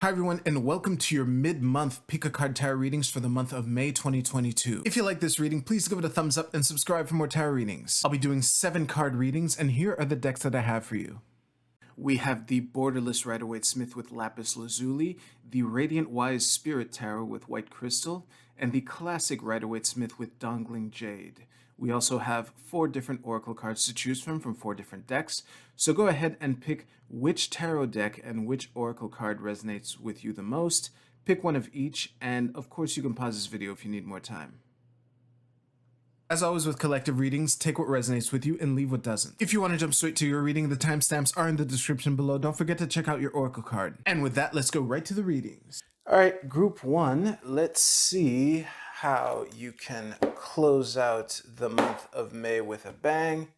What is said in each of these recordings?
Hi everyone, and welcome to your mid-month Pick a Card Tarot readings for the month of May 2022. If you like this reading, please give it a thumbs up and subscribe for more tarot readings. I'll be doing 7 card readings, and here are the decks that I have for you. We have the Borderless Rider-Waite-Smith with Lapis Lazuli, the Radiant Wise Spirit Tarot with White Crystal, and the Classic Rider-Waite-Smith with Dangling Jade. We also have 4 different oracle cards to choose from 4 different decks, so go ahead and pick which tarot deck and which oracle card resonates with you the most. Pick one of each, and of course you can pause this video if you need more time. As always with collective readings, take what resonates with you and leave what doesn't. If you want to jump straight to your reading, the timestamps are in the description below. Don't forget to check out your oracle card. And with that, let's go right to the readings. All right, group 1, let's see how you can close out the month of May with a bang.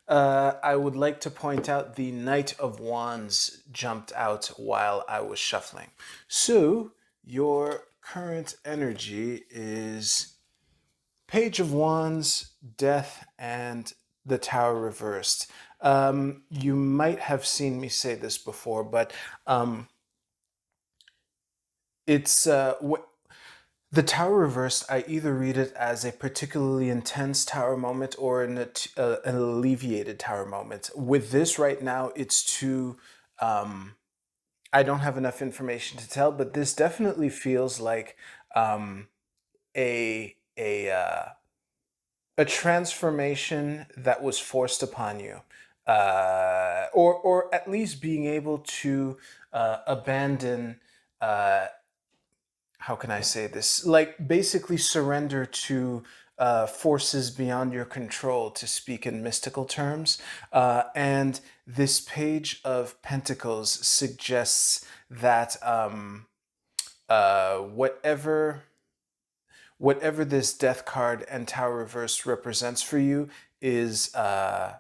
I would like to point out the Knight of Wands jumped out while I was shuffling. So your current energy is Page of Wands, Death, and the Tower reversed. You might have seen me say this before, but it's the Tower reversed. I either read it as a particularly intense Tower moment or an alleviated Tower moment. With this right now, it's too. I don't have enough information to tell, but this definitely feels like a transformation that was forced upon you, or at least being able to abandon. How can I say this? Like basically surrender to forces beyond your control, to speak in mystical terms. And this Page of Pentacles suggests that whatever this Death card and Tower reversed represents for you is a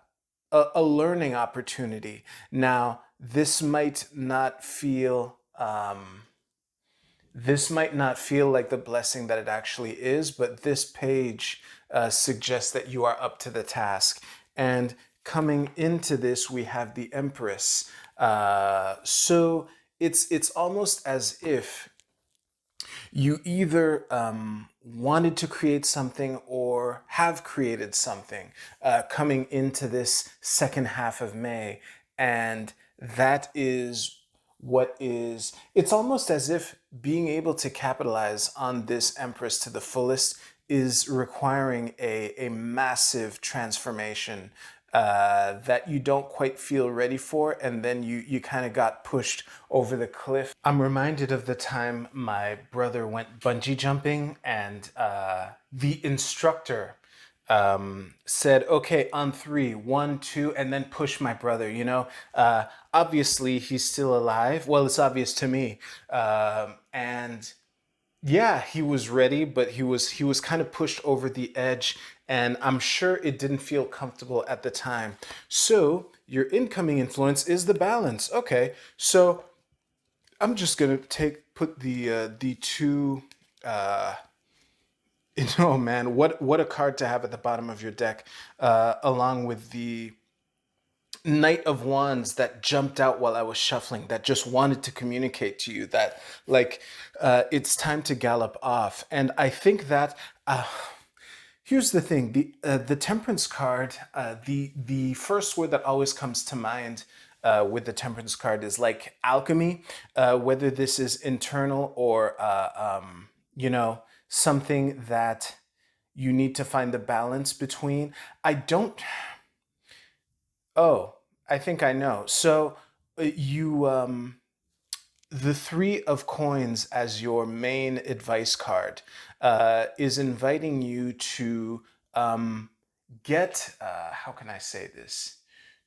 learning opportunity. Now, this might not feel like the blessing that it actually is, but this page suggests that you are up to the task. And coming into this, we have the Empress. So it's almost as if you either wanted to create something or have created something coming into this second half of May. And that is it's almost as if being able to capitalize on this Empress to the fullest is requiring a massive transformation that you don't quite feel ready for, and then you kind of got pushed over the cliff. I'm reminded of the time my brother went bungee jumping, and the instructor said, okay, on 3, 1, 2, and then push my brother, you know. Obviously, he's still alive. Well, it's obvious to me. And yeah, he was ready, but he was kind of pushed over the edge, and I'm sure it didn't feel comfortable at the time. So your incoming influence is the Balance. Okay, so I'm just gonna put the two. Oh man, what a card to have at the bottom of your deck, along with the Knight of Wands that jumped out while I was shuffling, that just wanted to communicate to you that, like, it's time to gallop off. And I think that here's the thing: the Temperance card, the first word that always comes to mind with the Temperance card is like alchemy. Whether this is internal or you know, something that you need to find the balance between. I don't. Oh, I think I know. So you the 3 of Coins as your main advice card is inviting you to get how can I say this?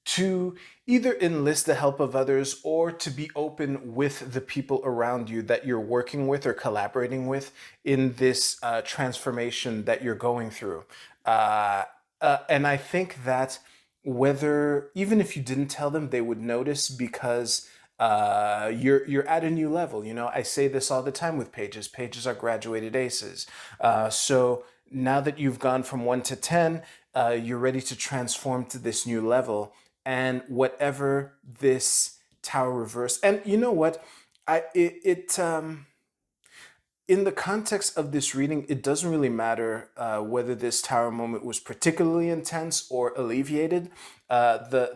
To either enlist the help of others or to be open with the people around you that you're working with or collaborating with in this transformation that you're going through. And I think that even if you didn't tell them, they would notice, because you're at a new level. You know, I say this all the time with pages. Pages are graduated aces. So now that you've gone from 1 to 10, you're ready to transform to this new level. And whatever this Tower reverse, and you know what? In the context of this reading, it doesn't really matter whether this tower moment was particularly intense or alleviated. The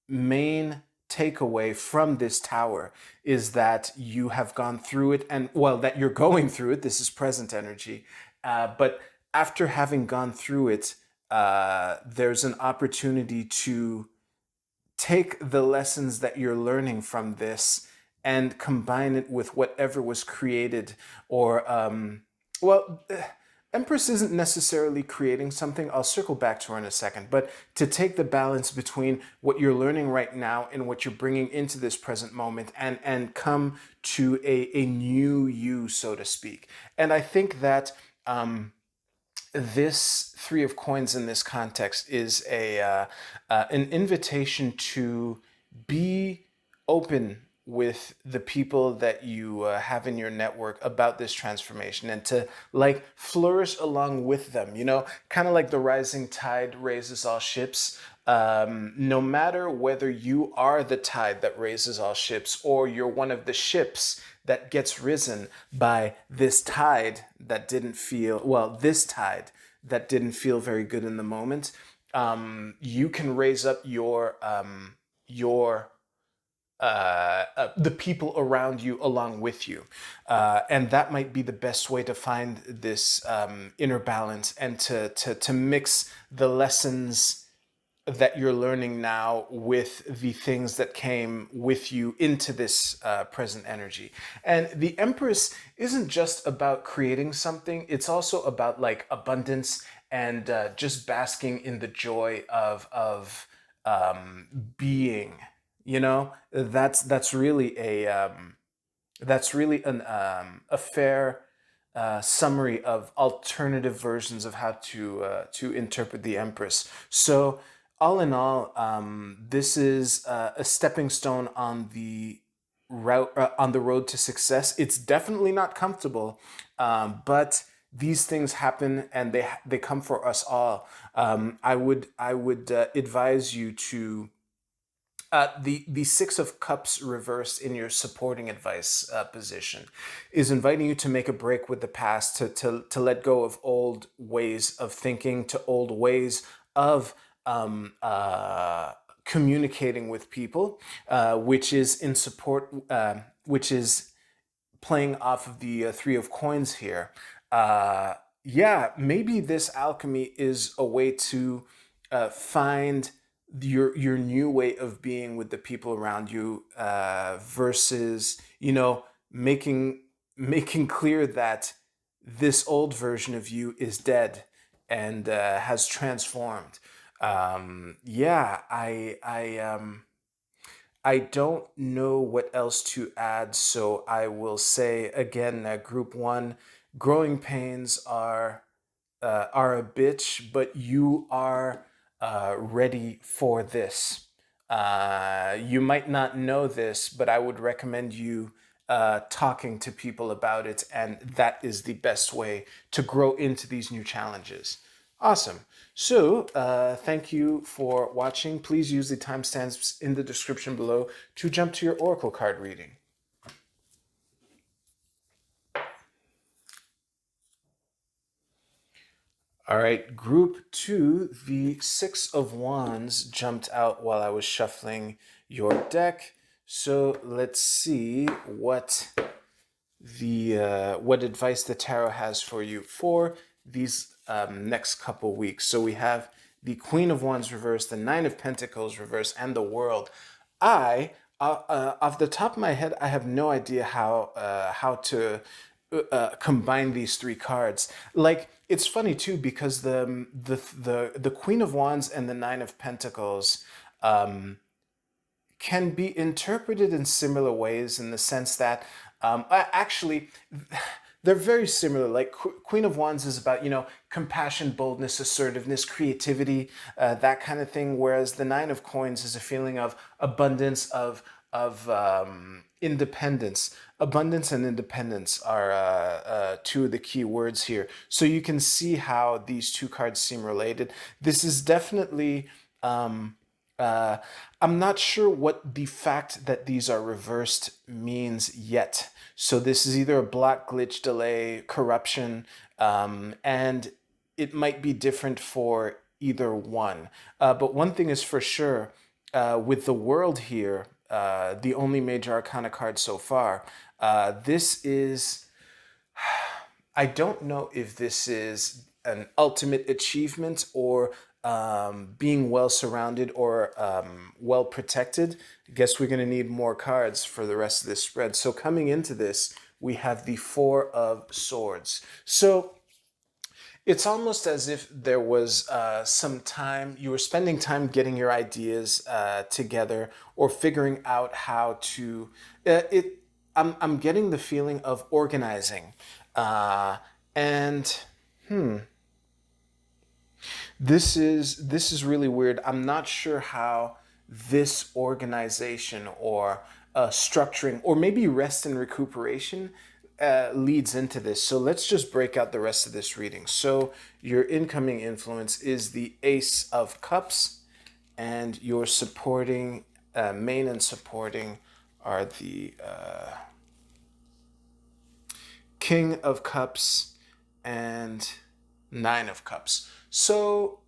main takeaway from this tower is that you have gone through it, and well, that you're going through it. This is present energy, but after having gone through it, there's an opportunity to take the lessons that you're learning from this and combine it with whatever was created or well Empress isn't necessarily creating something. I'll circle back to her in a second, but to take the balance between what you're learning right now and what you're bringing into this present moment and come to a new you, so to speak. And I think that this three of coins in this context is an invitation to be open with the people that you have in your network about this transformation and to like flourish along with them, you know, kind of like the rising tide raises all ships. No matter whether you are the tide that raises all ships or you're one of the ships that gets risen by this tide that didn't feel, well, this tide that didn't feel very good in the moment, you can raise up your the people around you along with you. And that might be the best way to find this inner balance and to mix the lessons that you're learning now with the things that came with you into this present energy. And the Empress isn't just about creating something, it's also about like abundance and just basking in the joy of being. You know, that's really a fair summary of alternative versions of how to interpret the Empress. So, all in all, this is a stepping stone on the road to success. It's definitely not comfortable, but these things happen and they come for us all. I would advise you to the Six of Cups reversed in your supporting advice position is inviting you to make a break with the past, to let go of old ways of thinking, to old ways of communicating with people, which is in support, which is playing off of the Three of Coins here. Yeah, maybe this alchemy is a way to find your new way of being with the people around you, versus, you know, making clear that this old version of you is dead and has transformed. Yeah, I don't know what else to add, so I will say again, group one, growing pains are a bitch, but you are ready for this. You might not know this, but I would recommend you talking to people about it, and that is the best way to grow into these new challenges. Awesome. So, thank you for watching. Please use the timestamps in the description below to jump to your Oracle card reading. All right, group two, the Six of Wands jumped out while I was shuffling your deck. So let's see what what advice the tarot has for you for these next couple weeks. So we have the Queen of Wands reversed, the Nine of Pentacles reversed, and the World. Off the top of my head, I have no idea how to combine these three cards. Like, it's funny too because the Queen of Wands and the Nine of Pentacles can be interpreted in similar ways, in the sense that actually they're very similar. Like Queen of Wands is about, you know, compassion, boldness, assertiveness, creativity, that kind of thing, whereas the Nine of Coins is a feeling of abundance, of independence. Abundance and independence are two of the key words here. So you can see how these two cards seem related. This is definitely Uh, I'm not sure what the fact that these are reversed means yet. So this is either a block, glitch, delay, corruption, and it might be different for either one. But one thing is for sure, with the world here, the only major arcana card so far, this is, I don't know if this is an ultimate achievement or being well surrounded or well protected. I guess we're going to need more cards for the rest of this spread. So coming into this, we have the Four of Swords. So it's almost as if there was some time, you were spending time getting your ideas together or figuring out how to. I'm getting the feeling of organizing. And this is really weird. I'm not sure how this organization or structuring or maybe rest and recuperation leads into this. So let's just break out the rest of this reading. So your incoming influence is the Ace of Cups, and your supporting main and supporting are the King of Cups and Nine of Cups. So,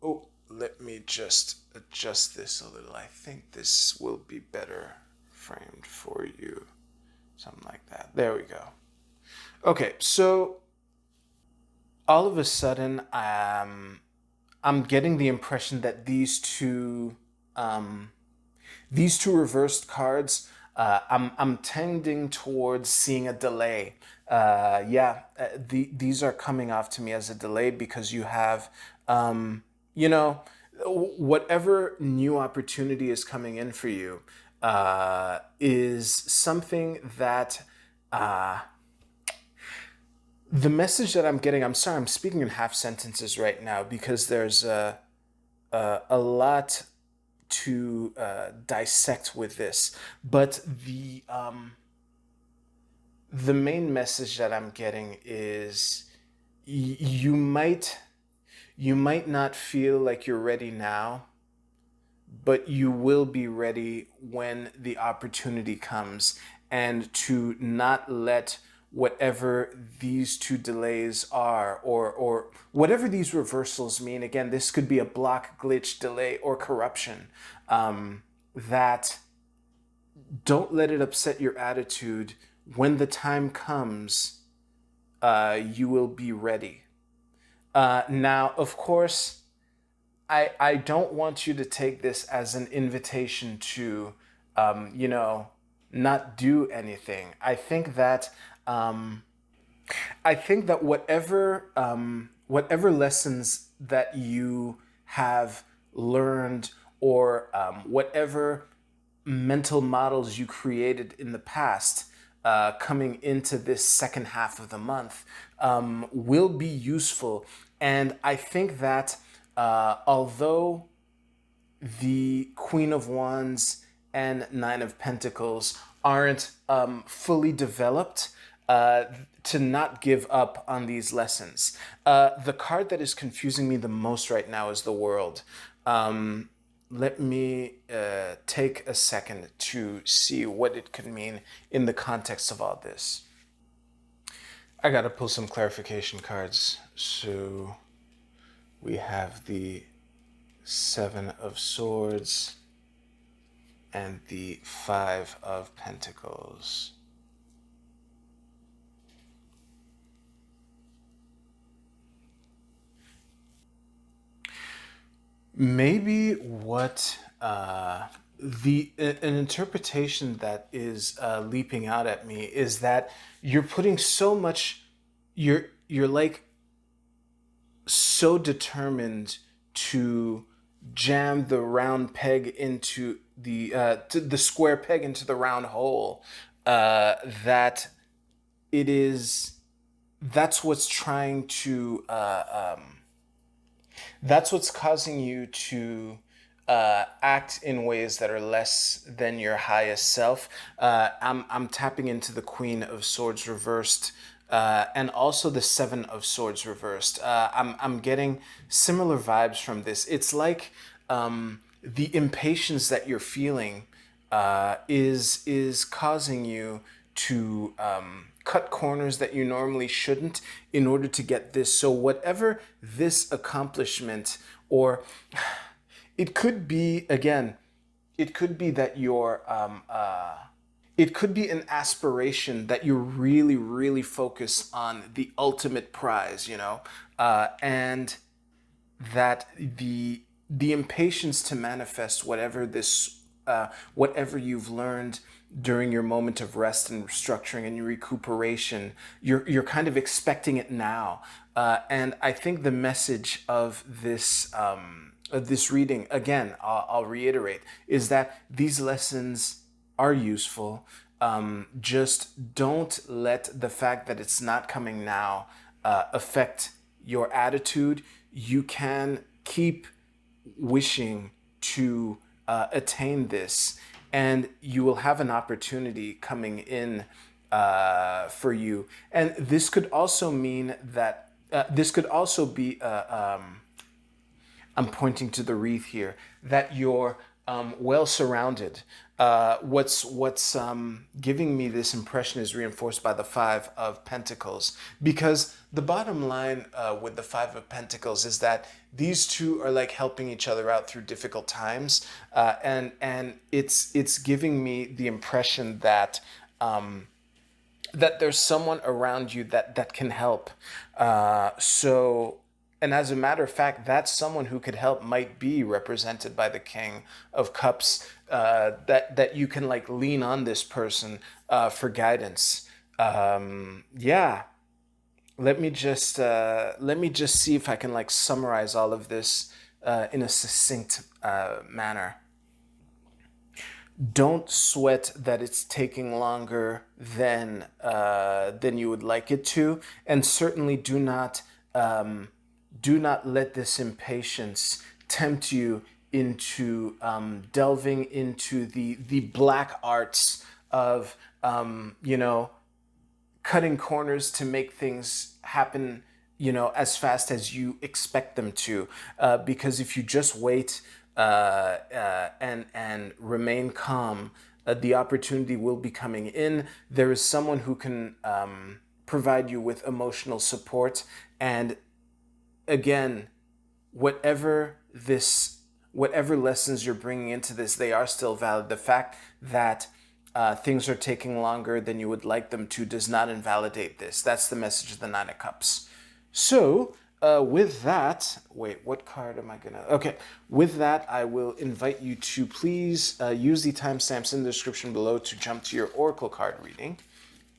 oh, let me just adjust this a little. I think this will be better framed for you. Something like that. There we go. Okay, so all of a sudden, I'm getting the impression that these two reversed cards, I'm tending towards seeing a delay. These are coming off to me as a delay because you have, you know, whatever new opportunity is coming in for you is something that the message that I'm getting. I'm sorry, I'm speaking in half sentences right now because there's a lot to dissect with this, but the main message that I'm getting is you might not feel like you're ready now, but you will be ready when the opportunity comes, and to not let whatever these two delays are, or whatever these reversals mean. Again, this could be a block, glitch, delay, or corruption. That don't let it upset your attitude. When the time comes, you will be ready. Now, of course, I don't want you to take this as an invitation to, not do anything. I think that whatever lessons that you have learned, or whatever mental models you created in the past, coming into this second half of the month, will be useful. And I think that although the Queen of Wands and Nine of Pentacles aren't fully developed, to not give up on these lessons. The card that is confusing me the most right now is the World. Let me take a second to see what it could mean in the context of all this. I gotta pull some clarification cards. So we have the Seven of Swords and the Five of Pentacles. Maybe what an interpretation that is leaping out at me is that you're putting so much, you're like so determined to jam the round peg into the square peg into the round hole, that it is that's what's trying to that's what's causing you to act in ways that are less than your highest self. I'm tapping into the Queen of Swords reversed, and also the Seven of Swords reversed. I'm getting similar vibes from this. It's like the impatience that you're feeling is causing you to cut corners that you normally shouldn't in order to get this. So whatever this accomplishment, or it could be, again, it could be that you're it could be an aspiration that you really, really focus on the ultimate prize, and that the impatience to manifest whatever you've learned during your moment of rest and restructuring and your recuperation, you're kind of expecting it now. And I think the message of this reading, again, I'll reiterate, is that these lessons are useful. Just don't let the fact that it's not coming now affect your attitude. You can keep wishing to attain this, and you will have an opportunity coming in for you. And this could also mean that this could also be I'm pointing to the wreath here, that you're well surrounded. What's giving me this impression is reinforced by the Five of Pentacles, because the bottom line with the Five of Pentacles is that these two are like helping each other out through difficult times, and it's giving me the impression that that there's someone around you that can help. And as a matter of fact, that someone who could help might be represented by the King of Cups. That you can like lean on this person for guidance. Yeah. Let me just see if I can like summarize all of this in a succinct manner. Don't sweat that it's taking longer than you would like it to, and certainly do not let this impatience tempt you into delving into the black arts of cutting corners to make things happen as fast as you expect them to, because if you just wait and remain calm, the opportunity will be coming in. There is someone who can provide you with emotional support, and again, whatever lessons you're bringing into this, they are still valid. The fact that things are taking longer than you would like them to does not invalidate this. That's the message of the Nine of Cups. So with that, wait, what card am I gonna? Okay, with that, I will invite you to please use the timestamps in the description below to jump to your Oracle card reading.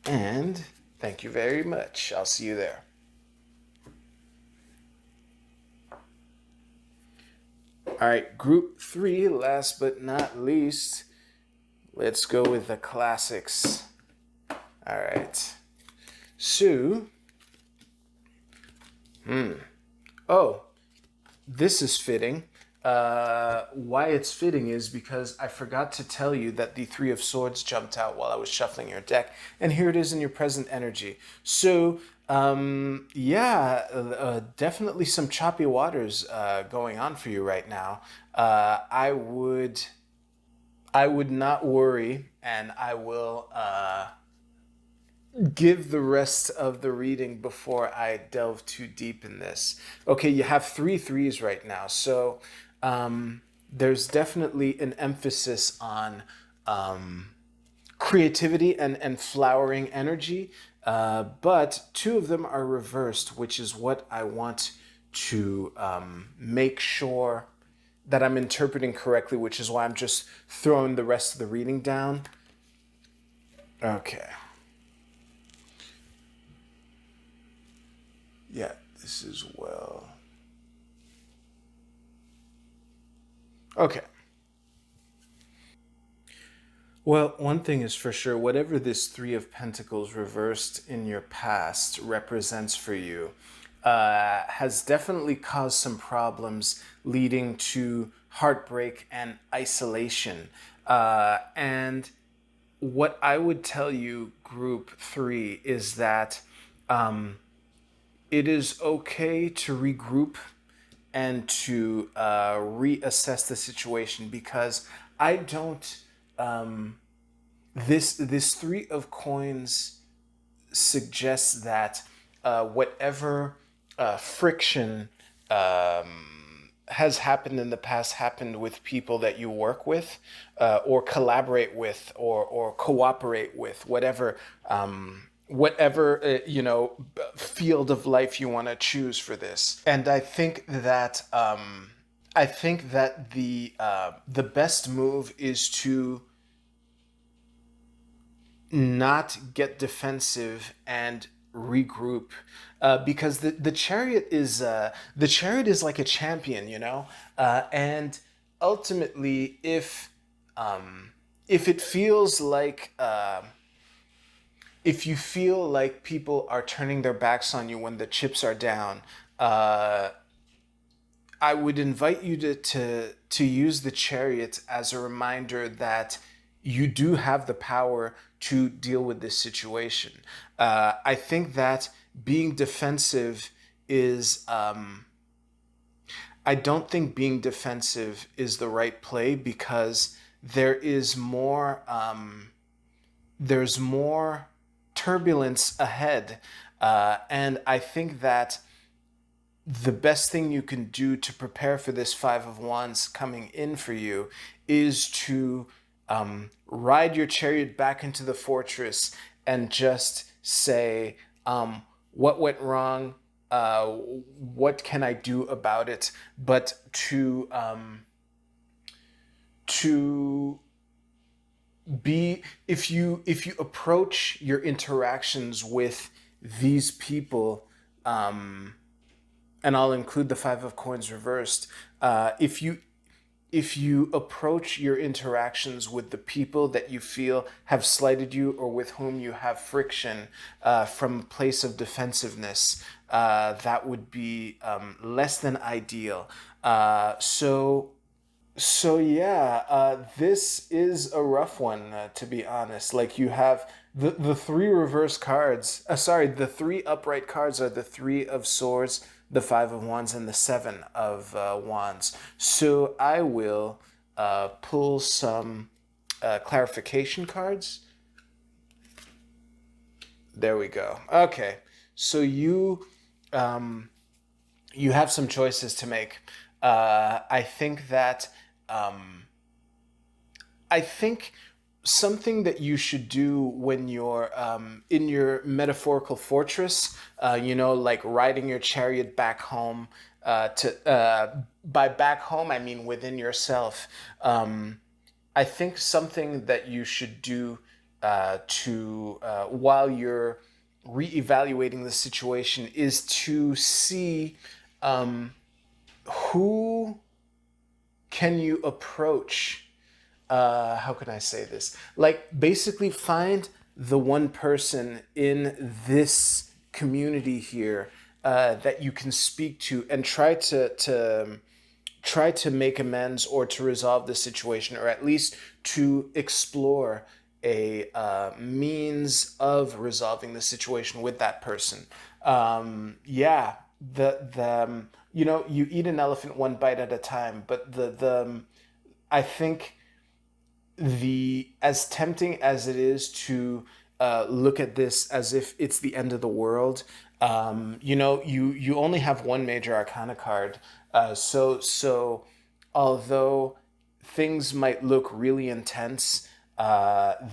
And thank you very much. I'll see you there. All right, group 3, last but not least, let's go with the classics. All right. So, oh, this is fitting. Why it's fitting is because I forgot to tell you that the Three of Swords jumped out while I was shuffling your deck, and here it is in your present energy. So, definitely some choppy waters going on for you right now. I would not worry, and I will give the rest of the reading before I delve too deep in this. Okay, you have 3 threes right now, so there's definitely an emphasis on creativity and flowering energy, but 2 of them are reversed, which is what I want to make sure that I'm interpreting correctly, which is why I'm just throwing the rest of the reading down. Okay. Yeah, this is well. Okay. Well, one thing is for sure, whatever this Three of Pentacles reversed in your past represents for you has definitely caused some problems leading to heartbreak and isolation. And what I would tell you, group 3, is that it is okay to regroup and to reassess the situation, because I don't. This three of coins suggests that whatever friction has happened in the past happened with people that you work with, or collaborate with, or cooperate with, whatever field of life you want to choose for this. And I think that the best move is to not get defensive and regroup, because the chariot is like a champion, and ultimately, if it feels like if you feel like people are turning their backs on you when the chips are down, I would invite you to use the chariot as a reminder that you do have the power to deal with this situation. I think that being defensive is. I don't think being defensive is the right play, because there is more. There's more turbulence ahead, and I think that the best thing you can do to prepare for this Five of Wands coming in for you is to ride your chariot back into the fortress and just say, what went wrong? What can I do about it? But to be, if you approach your interactions with these people, and I'll include the Five of Coins reversed. If you approach your interactions with the people that you feel have slighted you, or with whom you have friction, from a place of defensiveness, that would be less than ideal. So yeah, this is a rough one, to be honest. Like, you have the three reverse cards. Sorry, the three upright cards are the Three of Swords, the Five of Wands, and the Seven of Wands. So I will pull some clarification cards. There we go. Okay, so you have some choices to make. I think that I think something that you should do when you're in your metaphorical fortress, like riding your chariot back home. By back home, I mean within yourself. I think something that you should do to while you're reevaluating the situation is to see who can you approach. How can I say this? Like, basically find the one person in this community here that you can speak to, and try to make amends, or to resolve the situation, or at least to explore a means of resolving the situation with that person. Yeah, you eat an elephant one bite at a time, but I think, as tempting as it is to look at this as if it's the end of the world, you only have one major arcana card, so although things might look really intense,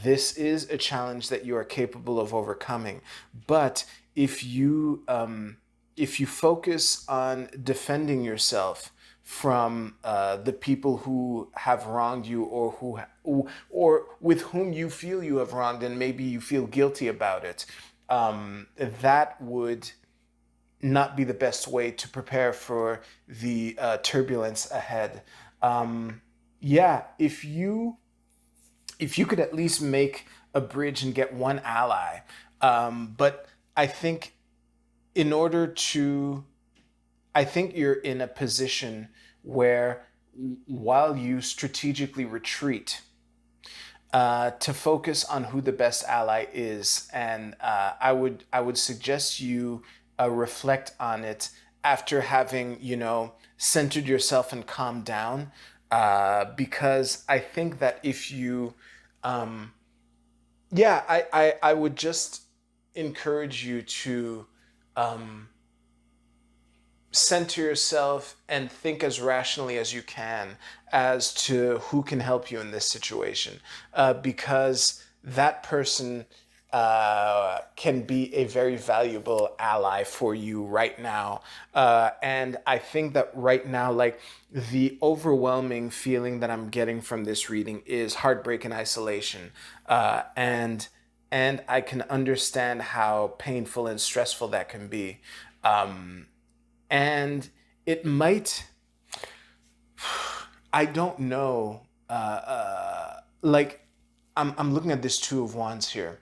this is a challenge that you are capable of overcoming. But if you focus on defending yourself from the people who have wronged you, or with whom you feel you have wronged, and maybe you feel guilty about it, that would not be the best way to prepare for the turbulence ahead. Yeah, if you could at least make a bridge and get one ally, but I think in order to I think you're in a position where, while you strategically retreat, to focus on who the best ally is, and I would suggest you reflect on it after having, centered yourself and calmed down. Because I think that if you, yeah, I would just encourage you to center yourself and think as rationally as you can as to who can help you in this situation, because that person can be a very valuable ally for you right now. And I think that right now, like, the overwhelming feeling that I'm getting from this reading is heartbreak and isolation. And I can understand how painful and stressful that can be. And it might, I don't know, like, I'm looking at this Two of Wands here.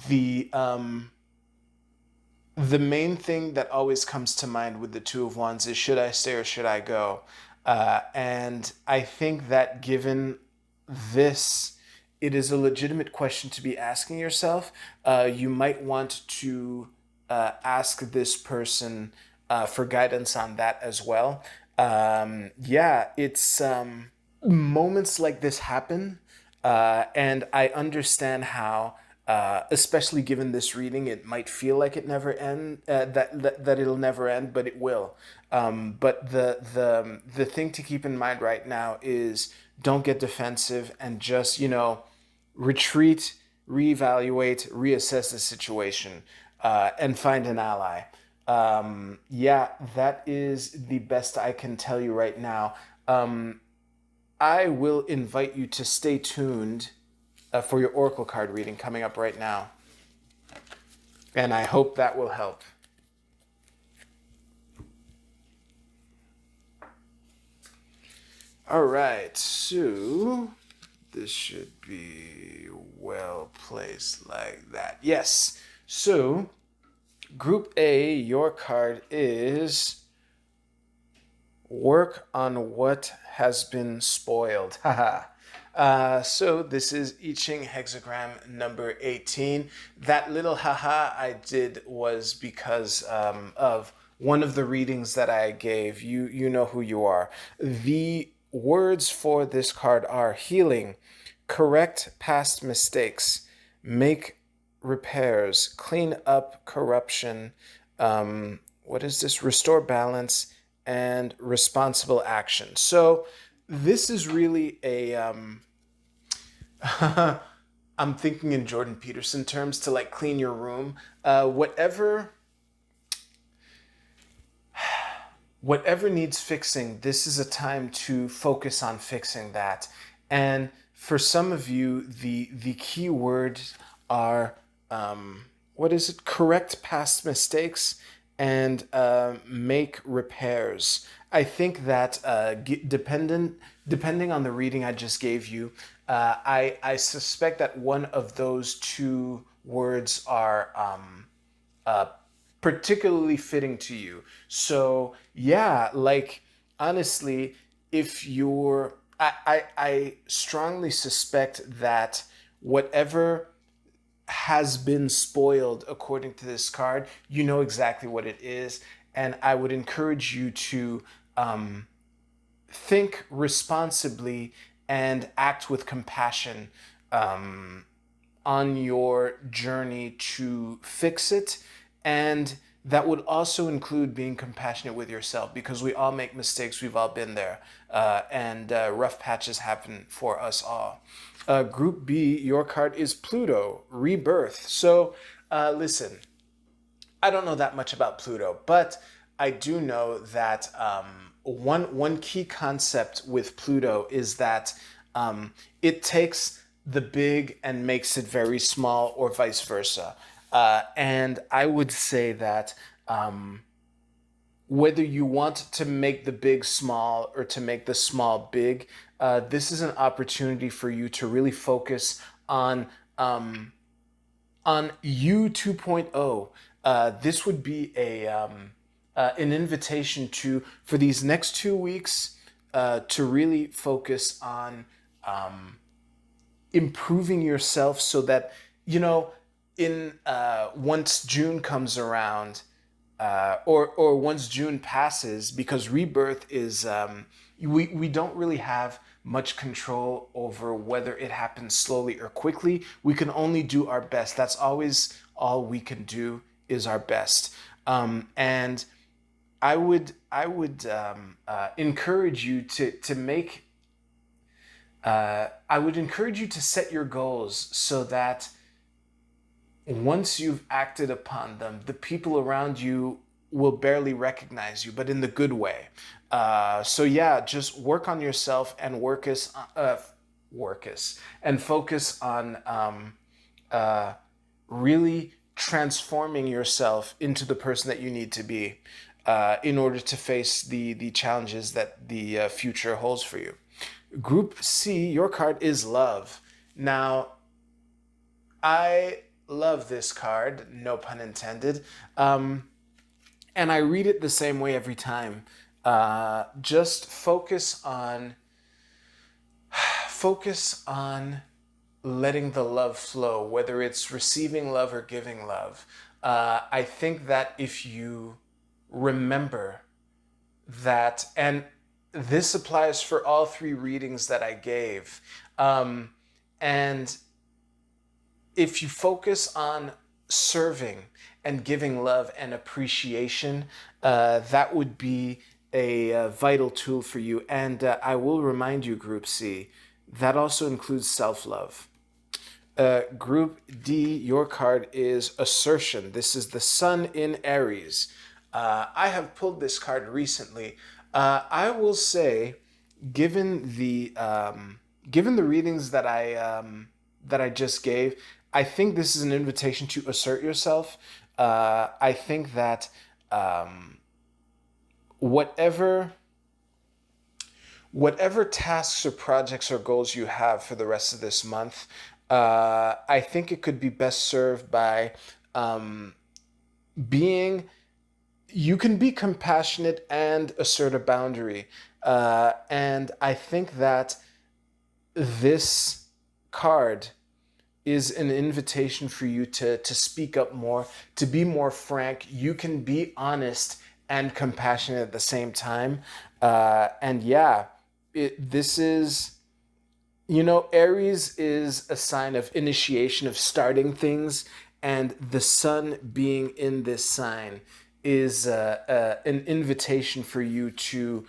The um, the main thing that always comes to mind with the Two of Wands is, should I stay or should I go? And I think that given this, it is a legitimate question to be asking yourself. You might want to ask this person for guidance on that as well. Yeah, it's moments like this happen, and I understand how, especially given this reading, it might feel like it never end, that it'll never end, but it will. But the thing to keep in mind right now is, don't get defensive and just, retreat, reevaluate, reassess the situation, and find an ally. Yeah, that is the best I can tell you right now. I will invite you to stay tuned for your Oracle card reading coming up right now. And I hope that will help. All right, so this should be well placed like that. Yes. So, Group A, your card is work on what has been spoiled. Haha. So this is I Ching hexagram number 18. That little haha I did was because of one of the readings that I gave. You know who you are. The words for this card are healing, correct past mistakes, make repairs, clean up corruption, what is this? Restore balance and responsible action. So this is really a I'm thinking in Jordan Peterson terms, to like clean your room. Whatever needs fixing, this is a time to focus on fixing that. And for some of you, the key words are, what is it? Correct past mistakes and make repairs. I think that depending on the reading I just gave you, I suspect that one of those two words are particularly fitting to you. So yeah, like, honestly, if you're, I strongly suspect that whatever has been spoiled according to this card, you know exactly what it is. And I would encourage you to think responsibly and act with compassion on your journey to fix it. And that would also include being compassionate with yourself, because we all make mistakes. We've all been there. And rough patches happen for us all. Group B, your card is Pluto, Rebirth. So listen, I don't know that much about Pluto, but I do know that one key concept with Pluto is that it takes the big and makes it very small, or vice versa. And I would say that whether you want to make the big small or to make the small big, this is an opportunity for you to really focus on you 2.0. This would be an invitation to, for these next 2 weeks, to really focus on improving yourself, so that, in once June comes around, or once June passes, because rebirth is we don't really have much control over whether it happens slowly or quickly. We can only do our best. That's always all we can do, is our best. And I would encourage you to make. I would encourage you to set your goals so that once you've acted upon them, the people around you will barely recognize you, but in the good way. So yeah, just work on yourself and and focus on really transforming yourself into the person that you need to be in order to face the challenges that the future holds for you. Group C, your card is love. Now, I love this card, no pun intended. And I read it the same way every time. Just focus on letting the love flow, whether it's receiving love or giving love. I think that if you remember that, and this applies for all three readings that I gave, and if you focus on serving and giving love and appreciation, that would be a vital tool for you. And I will remind you, Group C, that also includes self-love. Group D, your card is assertion. This is the Sun in Aries. I have pulled this card recently. I will say, given the readings that I just gave, I think this is an invitation to assert yourself. I think that whatever tasks or projects or goals you have for the rest of this month, I think it could be best served by you can be compassionate and assert a boundary. And I think that this card is an invitation for you to speak up more, to be more frank. You can be honest and compassionate at the same time. And yeah, this is, Aries is a sign of initiation, of starting things, and the sun being in this sign is an invitation for you to,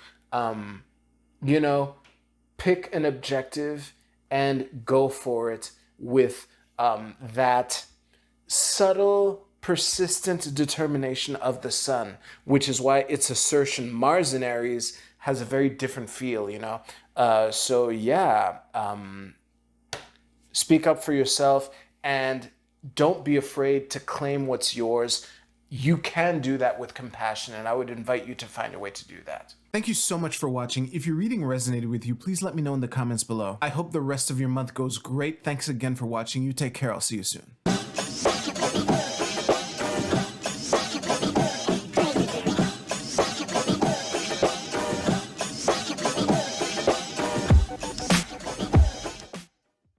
pick an objective and go for it with that subtle, persistent determination of the sun, which is why its assertion, Mars in Aries, has a very different feel, So yeah, speak up for yourself and don't be afraid to claim what's yours. You can do that with compassion, and I would invite you to find a way to do that. Thank you so much for watching. If your reading resonated with you, please let me know in the comments below. I hope the rest of your month goes great. Thanks again for watching. You take care. I'll see you soon.